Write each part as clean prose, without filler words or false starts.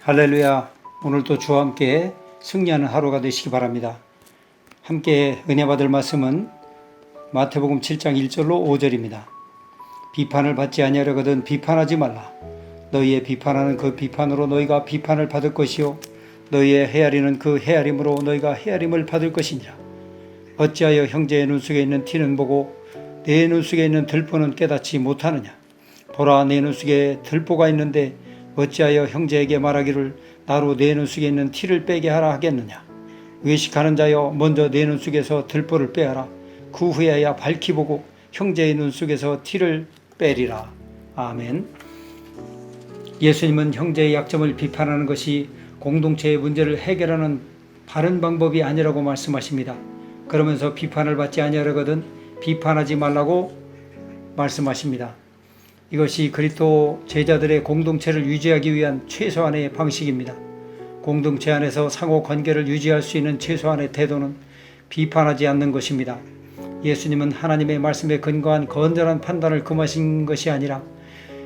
할렐루야. 오늘도 주와 함께 승리하는 하루가 되시기 바랍니다. 함께 은혜 받을 말씀은 마태복음 7장 1절로 5절입니다. 비판을 받지 아니하려거든 비판하지 말라. 너희의 비판하는 그 비판으로 너희가 비판을 받을 것이요 너희의 헤아리는 그 헤아림으로 너희가 헤아림을 받을 것이니라. 어찌하여 형제의 눈 속에 있는 티는 보고 내 눈 속에 있는 들보는 깨닫지 못하느냐. 보라, 내 눈 속에 들보가 있는데 어찌하여 형제에게 말하기를 나로 내 눈 속에 있는 티를 빼게 하라 하겠느냐. 외식하는 자여, 먼저 내 눈 속에서 들보를 빼어라. 그 후에야 밝히 보고 형제의 눈 속에서 티를 빼리라. 아멘. 예수님은 형제의 약점을 비판하는 것이 공동체의 문제를 해결하는 바른 방법이 아니라고 말씀하십니다. 그러면서 비판을 받지 아니하려거든 비판하지 말라고 말씀하십니다. 이것이 그리스도 제자들의 공동체를 유지하기 위한 최소한의 방식입니다. 공동체 안에서 상호 관계를 유지할 수 있는 최소한의 태도는 비판하지 않는 것입니다. 예수님은 하나님의 말씀에 근거한 건전한 판단을 금하신 것이 아니라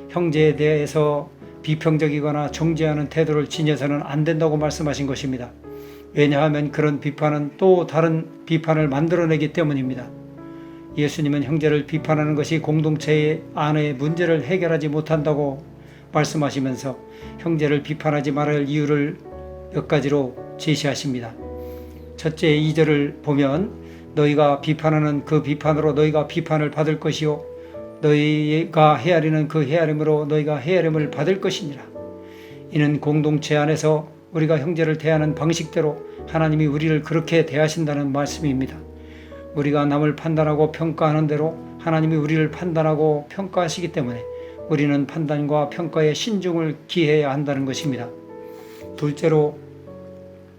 형제에 대해서 비평적이거나 정죄하는 태도를 지녀서는 안 된다고 말씀하신 것입니다. 왜냐하면 그런 비판은 또 다른 비판을 만들어내기 때문입니다. 예수님은 형제를 비판하는 것이 공동체 안의 문제를 해결하지 못한다고 말씀하시면서 형제를 비판하지 말아야 할 이유를 몇 가지로 제시하십니다. 첫째 2절을 보면 너희가 비판하는 그 비판으로 너희가 비판을 받을 것이요 너희가 헤아리는 그 헤아림으로 너희가 헤아림을 받을 것이니라. 이는 공동체 안에서 우리가 형제를 대하는 방식대로 하나님이 우리를 그렇게 대하신다는 말씀입니다. 우리가 남을 판단하고 평가하는 대로 하나님이 우리를 판단하고 평가하시기 때문에 우리는 판단과 평가에 신중을 기해야 한다는 것입니다. 둘째로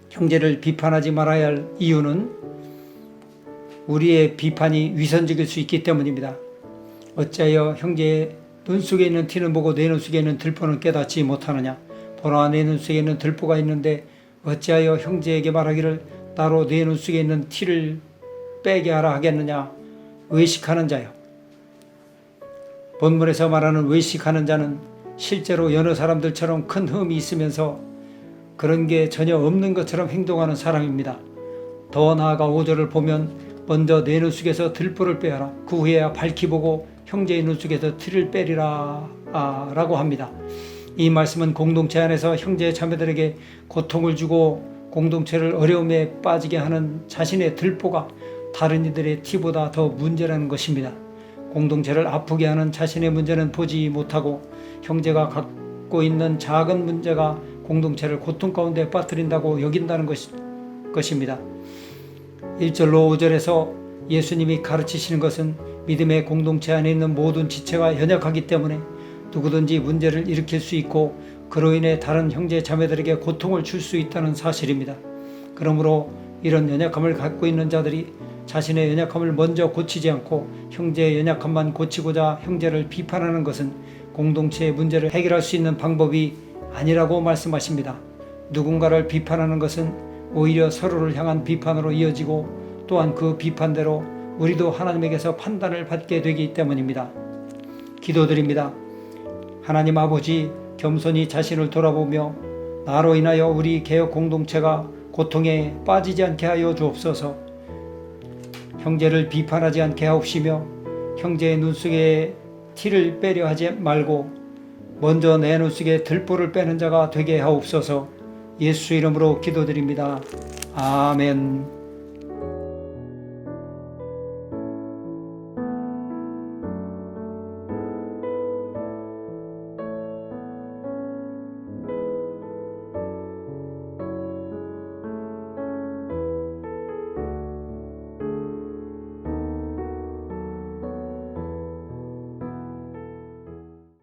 형제를 비판하지 말아야 할 이유는 우리의 비판이 위선적일 수 있기 때문입니다. 어찌하여 형제의 눈 속에 있는 티는 보고 내 눈 속에 있는 들보는 깨닫지 못하느냐. 보라, 내 눈 속에 있는 들보가 있는데 어찌하여 형제에게 말하기를 나로 내 눈 속에 있는 티를 빼게 하라 하겠느냐. 외식하는 자요. 본문에서 말하는 외식하는 자는 실제로 여러 사람들처럼 큰 흠이 있으면서 그런 게 전혀 없는 것처럼 행동하는 사람입니다. 더 나아가 5절을 보면 먼저 내 눈 속에서 들보를 빼어라. 그 후에야 밝히 보고 형제의 눈 속에서 티를 빼리라 라고 합니다. 이 말씀은 공동체 안에서 형제 자매들에게 고통을 주고 공동체를 어려움에 빠지게 하는 자신의 들보가 다른 이들의 티보다 더 문제라는 것입니다. 공동체를 아프게 하는 자신의 문제는 보지 못하고 형제가 갖고 있는 작은 문제가 공동체를 고통 가운데 빠뜨린다고 여긴다는 것입니다. 1절로 5절에서 예수님이 가르치시는 것은 믿음의 공동체 안에 있는 모든 지체가 연약하기 때문에 누구든지 문제를 일으킬 수 있고 그로 인해 다른 형제 자매들에게 고통을 줄 수 있다는 사실입니다. 그러므로 이런 연약함을 갖고 있는 자들이 자신의 연약함을 먼저 고치지 않고 형제의 연약함만 고치고자 형제를 비판하는 것은 공동체의 문제를 해결할 수 있는 방법이 아니라고 말씀하십니다. 누군가를 비판하는 것은 오히려 서로를 향한 비판으로 이어지고 또한 그 비판대로 우리도 하나님에게서 판단을 받게 되기 때문입니다. 기도드립니다. 하나님 아버지, 겸손히 자신을 돌아보며 나로 인하여 우리 개혁 공동체가 고통에 빠지지 않게 하여 주옵소서. 형제를 비판하지 않게 하옵시며 형제의 눈 속에 티를 빼려 하지 말고 먼저 내 눈 속에 들보를 빼는 자가 되게 하옵소서. 예수 이름으로 기도드립니다. 아멘.